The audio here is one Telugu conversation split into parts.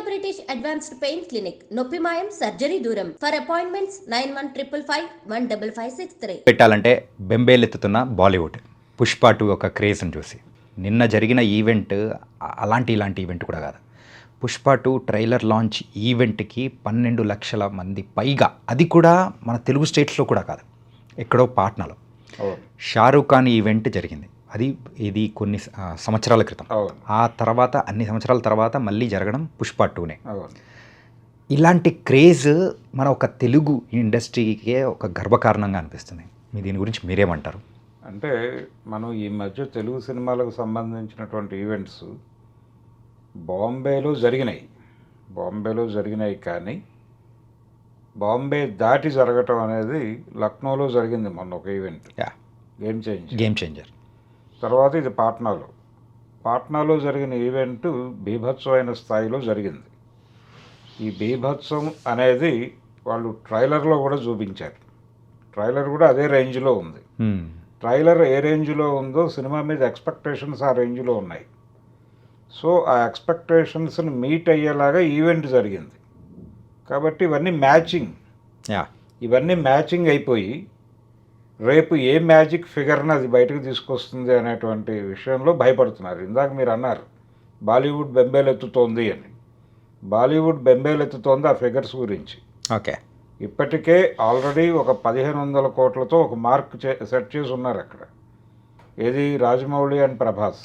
బ్రిటిష్ అడ్వాన్స్డ్ పెయిన్ క్లినిక్, నొప్పి మాయం, సర్జరీ దూరం. For appointments 9155556563. పెట్టాలంటే బెంబేలెత్తుతున్న బాలీవుడ్ పుష్ప 2 ఒక క్రేజ్ని చూసి. నిన్న జరిగిన ఈవెంట్ ఇలాంటి ఈవెంట్ కూడా కాదు. పుష్ప 2 ట్రైలర్ లాంచ్ ఈవెంట్కి 12 లక్షల మంది పైగా, అది కూడా మన తెలుగు స్టేట్స్లో కూడా కాదు, ఎక్కడో పాట్నాలో షారూఖ్ ఖాన్ ఈవెంట్ జరిగింది. ఇది కొన్ని సంవత్సరాల క్రితం. ఆ తర్వాత అన్ని సంవత్సరాల తర్వాత మళ్ళీ జరగడం పుష్ప 2నే. ఇలాంటి క్రేజ్ మన ఒక తెలుగు ఇండస్ట్రీకే ఒక గర్వకారణంగా అనిపిస్తుంది. దీని గురించి మీరేమంటారు? అంటే మనం ఈ మధ్య తెలుగు సినిమాలకు సంబంధించినటువంటి ఈవెంట్స్ బాంబేలో జరిగినాయి కానీ బాంబే దాటి జరగటం అనేది లక్నోలో జరిగింది మొన్న ఒక ఈవెంట్. Game changer. తర్వాత ఇది పాట్నాలో జరిగిన ఈవెంట్ బీభత్సమైన స్థాయిలో జరిగింది. ఈ బీభత్సం అనేది వాళ్ళు ట్రైలర్లో కూడా చూపించారు. ట్రైలర్ కూడా అదే రేంజ్లో ఉంది. ట్రైలర్ ఏ రేంజ్లో ఉందో సినిమా మీద ఎక్స్పెక్టేషన్స్ ఆ రేంజ్లో ఉన్నాయి. సో ఆ ఎక్స్పెక్టేషన్స్ని మీట్ అయ్యేలాగా ఈవెంట్ జరిగింది. కాబట్టి ఇవన్నీ మ్యాచింగ్ అయిపోయి రేపు ఏ మ్యాజిక్ ఫిగర్ని అది బయటకు తీసుకొస్తుంది అనేటువంటి విషయంలో భయపడుతున్నారు. ఇందాక మీరు అన్నారు బాలీవుడ్ బెంబేలెత్తుతోంది అని. బాలీవుడ్ బెంబేలెత్తుతోంది ఆ ఫిగర్స్ గురించి. ఓకే, ఇప్పటికే ఆల్రెడీ ఒక 1500 కోట్లతో ఒక మార్క్ సెట్ చేసి ఉన్నారు అక్కడ. ఏది? రాజమౌళి అండ్ ప్రభాస్.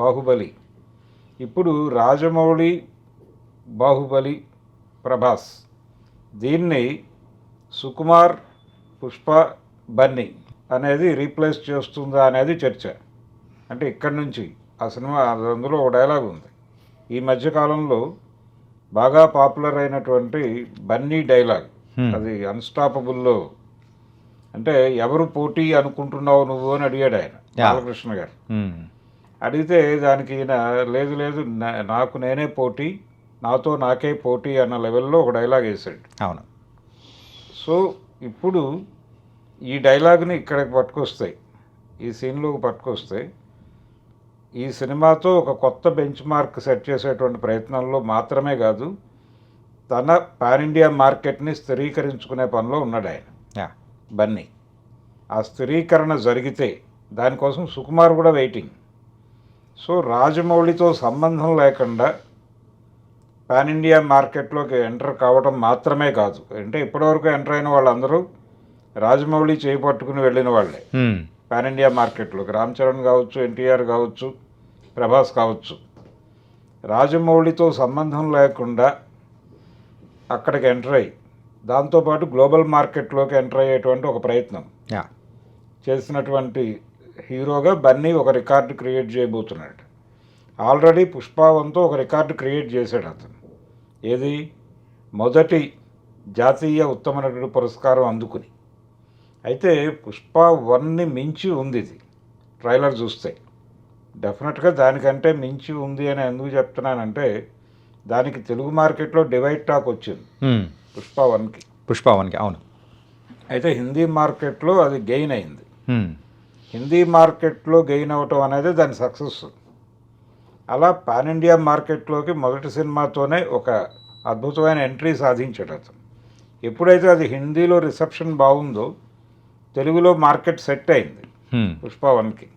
బాహుబలి. ఇప్పుడు రాజమౌళి, బాహుబలి, ప్రభాస్, దీన్ని సుకుమార్, పుష్ప, బన్నీ అనేది రీప్లేస్ చేస్తుందా అనేది చర్చ. అంటే ఇక్కడి నుంచి ఆ సినిమా, అందులో ఒక డైలాగ్ ఉంది. ఈ మధ్యకాలంలో బాగా పాపులర్ అయినటువంటి బన్నీ డైలాగ్, అది అన్స్టాపబుల్లో. అంటే ఎవరు పోటీ అనుకుంటున్నావు నువ్వు అని అడిగాడు ఆయన, బాలకృష్ణ గారు. అడిగితే దానికి ఈయన లేదు నాకు నేనే పోటీ, నాతో నాకే పోటీ అన్న లెవెల్లో ఒక డైలాగ్ వేసాడు. అవును. సో ఇప్పుడు ఈ డైలాగ్ని ఇక్కడికి పట్టుకొస్తాయి, ఈ సీన్లోకి పట్టుకొస్తాయి. ఈ సినిమాతో ఒక కొత్త బెంచ్ మార్క్ సెట్ చేసేటువంటి ప్రయత్నంలో మాత్రమే కాదు, తన పాన్ ఇండియా మార్కెట్ని స్థిరీకరించుకునే పనిలో ఉన్నాడు ఆయన, బన్నీ. ఆ స్థిరీకరణ జరిగితే దానికోసం సుకుమార్ కూడా వెయిటింగ్. సో రాజమౌళితో సంబంధం లేకుండా పాన్ ఇండియా మార్కెట్లోకి ఎంటర్ కావడం మాత్రమే కాదు, అంటే ఇప్పటివరకు ఎంటర్ అయిన వాళ్ళందరూ రాజమౌళి చేయి పట్టుకుని వెళ్ళిన వాళ్ళే పాన్ ఇండియా మార్కెట్లోకి. రామ్ చరణ్ కావచ్చు, ఎన్టీఆర్ కావచ్చు, ప్రభాస్ కావచ్చు. రాజమౌళితో సంబంధం లేకుండా అక్కడికి ఎంటర్ అయ్యి దాంతోపాటు గ్లోబల్ మార్కెట్లోకి ఎంటర్ అయ్యేటువంటి ఒక ప్రయత్నం చేసినటువంటి హీరోగా బన్నీ ఒక రికార్డు క్రియేట్ చేయబోతున్నాడు. ఆల్రెడీ పుష్ప 1తో ఒక రికార్డు క్రియేట్ చేశాడు అతను. ఏది? మొదటి జాతీయ ఉత్తమ నటుడు పురస్కారం అందుకుని. అయితే పుష్ప 1ని మించి ఉంది ఇది. ట్రైలర్ చూస్తే డెఫినెట్గా దానికంటే మించి ఉంది అని ఎందుకు చెప్తున్నానంటే, దానికి తెలుగు మార్కెట్లో డివైడ్ టాక్ వచ్చింది పుష్ప 1కి. అవును. అయితే హిందీ మార్కెట్లో అది గెయిన్ అయింది. హిందీ మార్కెట్లో గెయిన్ అవ్వటం అనేది దాని సక్సెస్. అలా పాన్ ఇండియా మార్కెట్లోకి మొదటి సినిమాతోనే ఒక అద్భుతమైన ఎంట్రీ సాధించాడు అతను. ఎప్పుడైతే అది హిందీలో రిసెప్షన్ బాగుందో తెలుగులో మార్కెట్ సెట్ అయింది పుష్ప 1కి.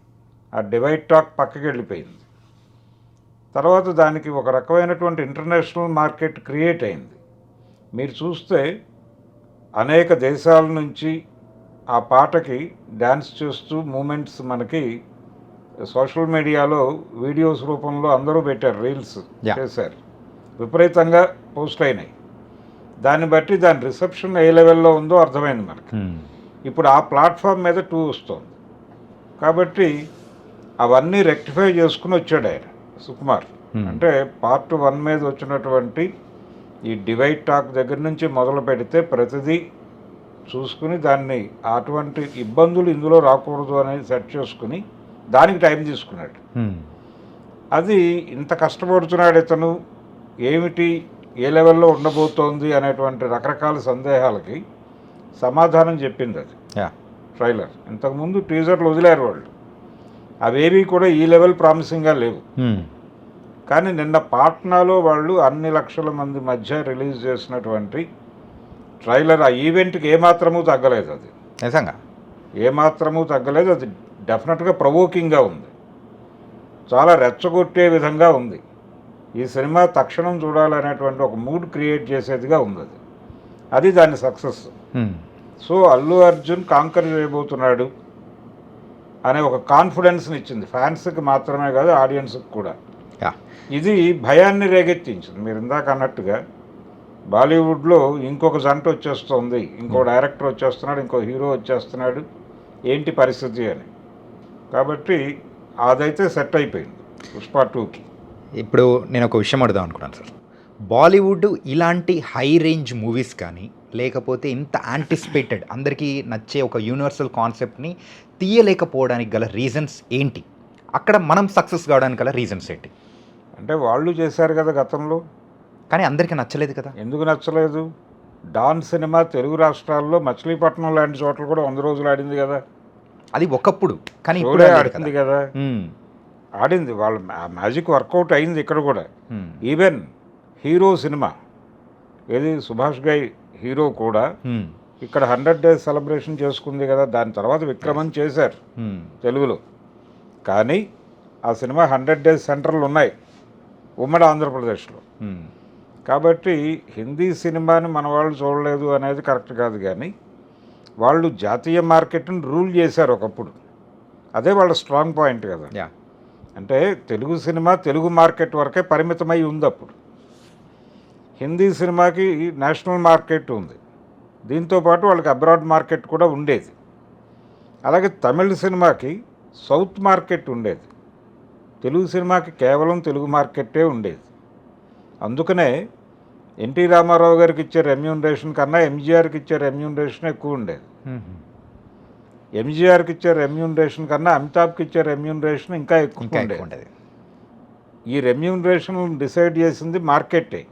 ఆ డివైడ్ టాక్ పక్కకి వెళ్ళిపోయింది. తర్వాత దానికి ఒక రకమైనటువంటి ఇంటర్నేషనల్ మార్కెట్ క్రియేట్ అయింది. మీరు చూస్తే అనేక దేశాల నుంచి ఆ పాటకి డ్యాన్స్ చేస్తూ మూమెంట్స్ మనకి సోషల్ మీడియాలో వీడియోస్ రూపంలో అందరూ పెట్టారు, రీల్స్ చేశారు, విపరీతంగా పోస్ట్ అయినాయి. దాన్ని బట్టి దాని రిసెప్షన్ ఏ లెవెల్లో ఉందో అర్థమైంది మనకి. ఇప్పుడు ఆ ప్లాట్ఫామ్ మీద 2 వస్తుంది. కాబట్టి అవన్నీ రెక్టిఫై చేసుకుని వచ్చాడు ఆయన సుకుమార్. అంటే పార్ట్ 1 మీద వచ్చినటువంటి ఈ డివైడ్ టాక్ దగ్గర నుంచి మొదలు పెడితే ప్రతిదీ చూసుకుని దాన్ని అటువంటి ఇబ్బందులు ఇందులో రాకూడదు అనేది సెట్ చేసుకుని దానికి టైం తీసుకున్నాడు. అది ఇంత కష్టపడుతున్నాడు ఇతను, ఏమిటి ఏ లెవెల్లో ఉండబోతోంది అనేటువంటి రకరకాల సందేహాలకి సమాధానం చెప్పింది అది ట్రైలర్. ఇంతకుముందు టీజర్లు వదిలేరు వాళ్ళు, అవేవి కూడా ఈ లెవెల్ ప్రామిసింగ్గా లేవు. కానీ నిన్న పాట్నాలో వాళ్ళు అన్ని లక్షల మంది మధ్య రిలీజ్ చేసినటువంటి ట్రైలర్ ఆ ఈవెంట్కి ఏమాత్రమూ తగ్గలేదు. అది నిజంగా ఏమాత్రమూ తగ్గలేదు. అది డెఫినెట్గా ప్రవోకింగ్గా ఉంది, చాలా రెచ్చగొట్టే విధంగా ఉంది. ఈ సినిమా తక్షణం చూడాలనేటువంటి ఒక మూడ్ క్రియేట్ చేసేదిగా ఉంది. అది దాని success. So Allu Arjun conquer చేయబోతున్నాడు అనే ఒక కాన్ఫిడెన్స్ని ఇచ్చింది ఫ్యాన్స్కి మాత్రమే కాదు, ఆడియన్స్కి కూడా. ఇది భయాన్ని రేగెత్తించింది. మీరు ఇందాక అన్నట్టుగా బాలీవుడ్లో ఇంకొక జంట వచ్చేస్తుంది, ఇంకో డైరెక్టర్ వచ్చేస్తున్నాడు, ఇంకో హీరో వచ్చేస్తున్నాడు, ఏంటి పరిస్థితి అని. కాబట్టి అదైతే సెట్ అయిపోయింది పుష్ప 2కి. ఇప్పుడు నేను ఒక విషయం అడుగుదాం అనుకున్నాను సార్. బాలీవుడ్ ఇలాంటి హై రేంజ్ మూవీస్ కానీ లేకపోతే ఇంత యాంటిసిపేటెడ్ అందరికీ నచ్చే ఒక యూనివర్సల్ కాన్సెప్ట్ని తీయలేకపోవడానికి గల రీజన్స్ ఏంటి? అక్కడ మనం సక్సెస్ కావడానికి గల రీజన్స్ ఏంటి? అంటే వాళ్ళు చేశారు కదా గతంలో, కానీ అందరికీ నచ్చలేదు కదా. ఎందుకు నచ్చలేదు? డాన్ సినిమా తెలుగు రాష్ట్రాల్లో మచిలీపట్నం లాంటి చోట్ల కూడా 100 రోజులు ఆడింది కదా. అది ఒకప్పుడు, కానీ ఇప్పుడే ఆడుతుంది కదా. ఆడింది, వాళ్ళ మ్యాజిక్ వర్కౌట్ అయింది ఇక్కడ కూడా. ఈవెన్ హీరో సినిమా ఏది సుభాష్ గై హీరో కూడా ఇక్కడ 100 days సెలబ్రేషన్ చేసుకుంది కదా. దాని తర్వాత విక్రమన్ చేశారు తెలుగులో, కానీ ఆ సినిమా 100 days సెంటర్లు ఉన్నాయి ఉమ్మడి ఆంధ్రప్రదేశ్లో. కాబట్టి హిందీ సినిమాని మన వాళ్ళు చూడలేదు అనేది కరెక్ట్ కాదు, కానీ వాళ్ళు జాతీయ మార్కెట్ని రూల్ చేశారు ఒకప్పుడు. అదే వాళ్ళ స్ట్రాంగ్ పాయింట్ కదా. అంటే తెలుగు సినిమా తెలుగు మార్కెట్ వరకే పరిమితమై ఉంది. అప్పుడు హిందీ సినిమాకి నేషనల్ మార్కెట్ ఉంది, దీంతోపాటు వాళ్ళకి అబ్రాడ్ మార్కెట్ కూడా ఉండేది. అలాగే తమిళ సినిమాకి సౌత్ మార్కెట్ ఉండేది, తెలుగు సినిమాకి కేవలం తెలుగు మార్కెట్టే ఉండేది. అందుకనే ఎన్టీ రామారావు గారికి ఇచ్చే రెమ్యూనరేషన్ కన్నా ఎంజీఆర్కి ఇచ్చే రెమ్యూనరేషన్ ఎక్కువ ఉండేది. ఎంజీఆర్కి ఇచ్చే రెమ్యూనరేషన్ కన్నా అమితాబ్కి ఇచ్చే రెమ్యూనరేషన్ ఇంకా ఎక్కువ ఉండేది. ఈ రెమ్యూనరేషన్ డిసైడ్ చేసింది మార్కెట్టే.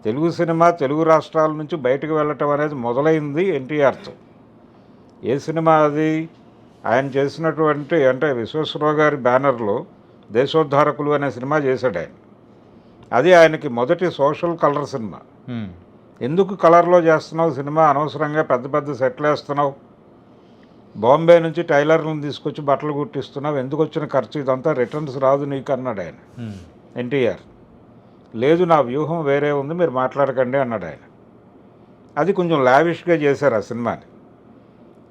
తెలుగు సినిమా తెలుగు రాష్ట్రాల నుంచి బయటకు వెళ్ళటం అనేది మొదలైంది ఎన్టీఆర్తో. ఏ సినిమా అది? ఆయన చేసినటువంటి అంటే విశ్వేశ్వరరావు గారి బ్యానర్లో దేశోద్ధారకులు అనే సినిమా చేశాడు ఆయన. అది ఆయనకి మొదటి సోషల్ కలర్ సినిమా. ఎందుకు కలర్లో చేస్తున్నావు సినిమా, అనవసరంగా పెద్ద పెద్ద సెట్లు వేస్తున్నావు, బాంబే నుంచి టైలర్లను తీసుకొచ్చి బట్టలు కుట్టిస్తున్నావు, ఎందుకు వచ్చిన ఖర్చు, ఇదంతా రిటర్న్స్ రాదు నీకు అన్నాడు ఆయన. ఎన్టీఆర్ లేదు, నా వ్యూహం వేరే ఉంది, మీరు మాట్లాడకండి అన్నాడు ఆయన. అది కొంచెం లావిష్గా చేశారు ఆ సినిమాని.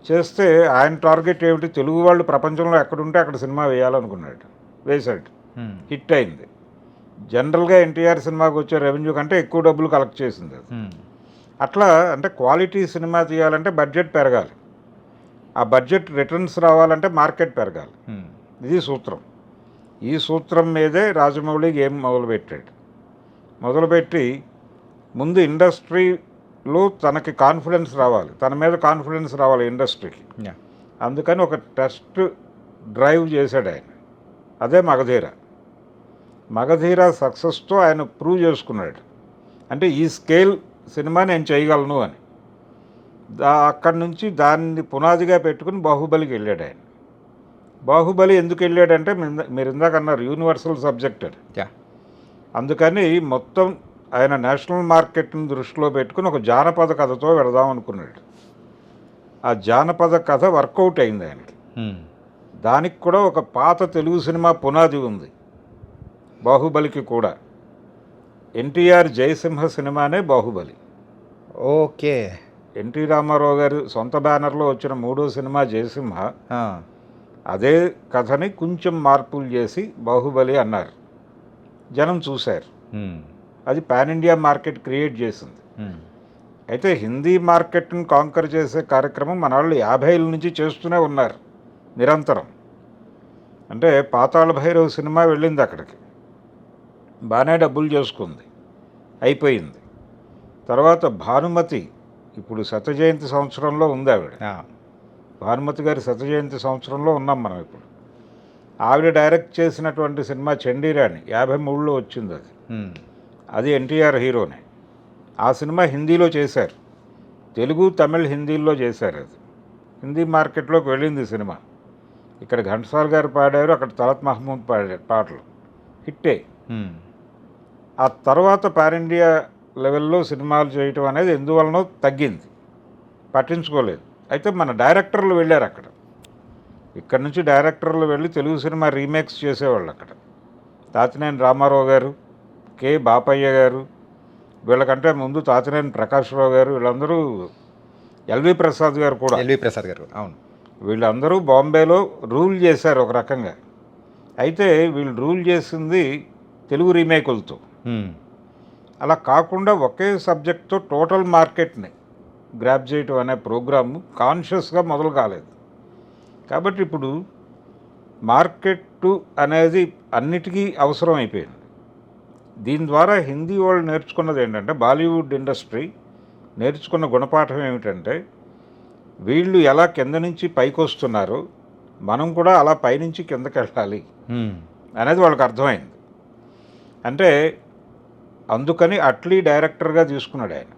చేస్తే ఆయన టార్గెట్ ఏమిటి, తెలుగు వాళ్ళు ప్రపంచంలో ఎక్కడుంటే అక్కడ సినిమా వేయాలనుకున్నాడు, వేశాడు, హిట్ అయింది. జనరల్గా ఎన్టీఆర్ సినిమాకి వచ్చే రెవెన్యూ కంటే ఎక్కువ డబ్బులు కలెక్ట్ చేసింది అది. అట్లా అంటే క్వాలిటీ సినిమా తీయాలంటే బడ్జెట్ పెరగాలి, ఆ బడ్జెట్ రిటర్న్స్ రావాలంటే మార్కెట్ పెరగాలి. ఇది సూత్రం. ఈ సూత్రం మీదే రాజమౌళి గేమ్ మొదలుపెట్టాడు. మొదలుపెట్టి ముందు ఇండస్ట్రీలో తనకి కాన్ఫిడెన్స్ రావాలి, తన మీద కాన్ఫిడెన్స్ రావాలి ఇండస్ట్రీకి. అందుకని ఒక టెస్ట్ డ్రైవ్ చేశాడు ఆయన, అదే మగధీర. మగధీర సక్సెస్తో ఆయన ప్రూవ్ చేసుకున్నాడు, అంటే ఈ స్కేల్ సినిమా నేను చేయగలను అని. అక్కడి నుంచి దాన్ని పునాదిగా పెట్టుకుని బాహుబలికి వెళ్ళాడు ఆయన. బాహుబలి ఎందుకు వెళ్ళాడంటే మీరు ఇందాక అన్నారు యూనివర్సల్ సబ్జెక్ట్ అని. అందుకని మొత్తం ఆయన నేషనల్ మార్కెట్ని దృష్టిలో పెట్టుకుని ఒక జానపద కథతో వెళదాం అనుకున్నాడు. ఆ జానపద కథ వర్కౌట్ అయింది ఆయనకి. దానికి కూడా ఒక పాత తెలుగు సినిమా పునాది ఉంది బాహుబలికి కూడా. ఎన్టీఆర్ జయసింహ సినిమానే బాహుబలి. ఓకే. ఎన్టీ రామారావు గారి సొంత బ్యానర్లో వచ్చిన 3వ సినిమా జయసింహ. అదే కథని కొంచెం మార్పులు చేసి బాహుబలి అన్నారు, జనం చూశారు. అది పాన్ ఇండియా మార్కెట్ క్రియేట్ చేసింది. అయితే హిందీ మార్కెట్ని కాంకర్ చేసే కార్యక్రమం మన వాళ్ళు 50ల నుంచి చేస్తూనే ఉన్నారు నిరంతరం. అంటే పాతాళ భైరవ్ సినిమా వెళ్ళింది అక్కడికి, బాగానే డబ్బులు చేసుకుంది, అయిపోయింది. తర్వాత భానుమతి ఇప్పుడు శత జయంతి సంవత్సరంలో ఉంది ఆవిడ. భానుమతి గారి శత జయంతి సంవత్సరంలో ఉన్నాం మనం ఇప్పుడు. ఆవిడ డైరెక్ట్ చేసినటువంటి సినిమా చండీరాణి 53లో వచ్చింది అది. అది ఎన్టీఆర్ హీరోనే. ఆ సినిమా హిందీలో చేశారు, తెలుగు తమిళ్ హిందీలో చేశారు. అది హిందీ మార్కెట్లోకి వెళ్ళింది సినిమా. ఇక్కడ ఘంటసాల గారు పాడారు, అక్కడ తలత్ మహమూద్ పాడారు, పాటలు హిట్టే. ఆ తర్వాత పాన్ ఇండియా లెవెల్లో సినిమాలు చేయటం అనేది ఎందువలనో తగ్గింది, పట్టించుకోలేదు. అయితే మన డైరెక్టర్లు వెళ్ళారు అక్కడ, ఇక్కడ నుంచి డైరెక్టర్లు వెళ్ళి తెలుగు సినిమా రీమేక్స్ చేసేవాళ్ళు అక్కడ. తాతినేని రామారావు గారు, కె బాపయ్య గారు, వీళ్ళకంటే ముందు తాతినేని ప్రకాశ్రావు గారు, వీళ్ళందరూ, ఎల్వి ప్రసాద్ గారు కూడా, ఎల్వి ప్రసాద్ గారు, అవును, వీళ్ళందరూ బాంబేలో రూల్ చేశారు ఒక రకంగా. అయితే వీళ్ళు రూల్ చేసింది తెలుగు రీమేకులతో. అలా కాకుండా ఒకే సబ్జెక్ట్తో టోటల్ మార్కెట్ని గ్రాప్ చేయటం అనే ప్రోగ్రాము కాన్షియస్గా మొదలు కాలేదు. కాబట్టి ఇప్పుడు మార్కెట్ అనేది అన్నిటికీ అవసరం అయిపోయింది. దీని ద్వారా హిందీ వాళ్ళు నేర్చుకున్నది ఏంటంటే, బాలీవుడ్ ఇండస్ట్రీ నేర్చుకున్న గుణపాఠం ఏమిటంటే, వీళ్ళు ఎలా కింద నుంచి పైకి వస్తున్నారో మనం కూడా అలా పైనుంచి కిందకి వెళ్ళాలి అనేది వాళ్ళకి అర్థమైంది. అంటే అందుకని అట్లీ డైరెక్టర్గా తీసుకున్నాడు ఆయన,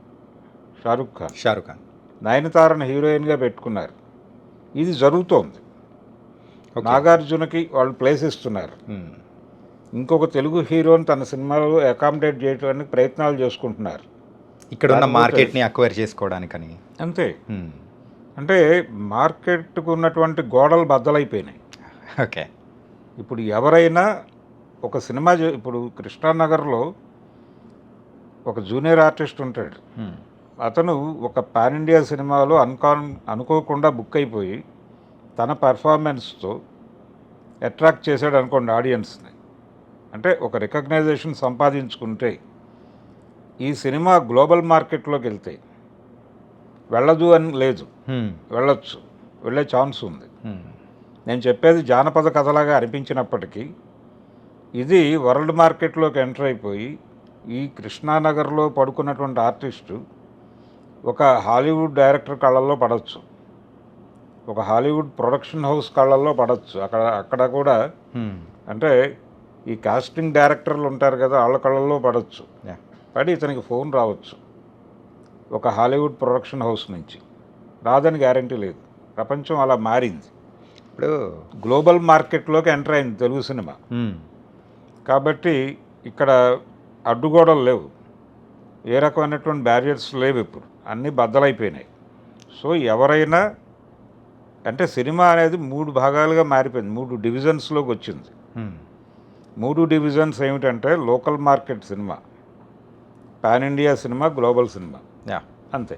షారుఖ్ ఖాన్ నయనతారను హీరోయిన్గా పెట్టుకున్నారు. ఇది జరుగుతోంది. నాగార్జునకి వాళ్ళు ప్లేస్ ఇస్తున్నారు. ఇంకొక తెలుగు హీరోని తన సినిమాలో అకామిడేట్ చేయడానికి ప్రయత్నాలు చేసుకుంటున్నారు, ఇక్కడ ఉన్న మార్కెట్ని అక్వైర్ చేసుకోవడానికని. అంతే. అంటే మార్కెట్కు ఉన్నటువంటి గోడలు బద్దలైపోయినాయి. ఓకే. ఇప్పుడు ఎవరైనా ఒక సినిమా ఇప్పుడు కృష్ణానగర్లో ఒక జూనియర్ ఆర్టిస్ట్ ఉంటాడు, అతను ఒక పాన్ ఇండియా సినిమాలో అనుకోకుండా బుక్ అయిపోయి తన పర్ఫార్మెన్స్తో అట్రాక్ట్ చేశాడు అనుకోండి ఆడియన్స్ని. అంటే ఒక రికగ్నైజేషన్ సంపాదించుకుంటే ఈ సినిమా గ్లోబల్ మార్కెట్లోకి వెళ్తే వెళ్ళదు అని లేదు, వెళ్ళొచ్చు, వెళ్ళే ఛాన్స్ ఉంది. నేను చెప్పేది జానపద కథలాగా అనిపించినప్పటికీ ఇది వరల్డ్ మార్కెట్లోకి ఎంటర్ అయిపోయి ఈ కృష్ణానగర్లో పడుకున్నటువంటి ఆర్టిస్టు ఒక హాలీవుడ్ డైరెక్టర్ కళ్ళల్లో పడవచ్చు, ఒక హాలీవుడ్ ప్రొడక్షన్ హౌస్ కళ్ళల్లో పడవచ్చు. అక్కడ కూడా అంటే ఈ కాస్టింగ్ డైరెక్టర్లు ఉంటారు కదా, వాళ్ళ కళ్ళల్లో పడవచ్చు. పడి ఇతనికి ఫోన్ రావచ్చు ఒక హాలీవుడ్ ప్రొడక్షన్ హౌస్ నుంచి, రాదని గ్యారంటీ లేదు. ప్రపంచం అలా మారింది. ఇప్పుడు గ్లోబల్ మార్కెట్లోకి ఎంటర్ అయింది తెలుగు సినిమా. కాబట్టి ఇక్కడ అడ్డుగోడలు లేవు, ఏ రకమైనటువంటి బ్యారియర్స్ లేవు, ఇప్పుడు అన్నీ బద్దలైపోయినాయి. సో ఎవరైనా అంటే సినిమా అనేది 3 భాగాలుగా మారిపోయింది, 3 డివిజన్స్లోకి వచ్చింది. 3 డివిజన్స్ ఏమిటంటే local market cinema, pan India cinema, global cinema, అంతే.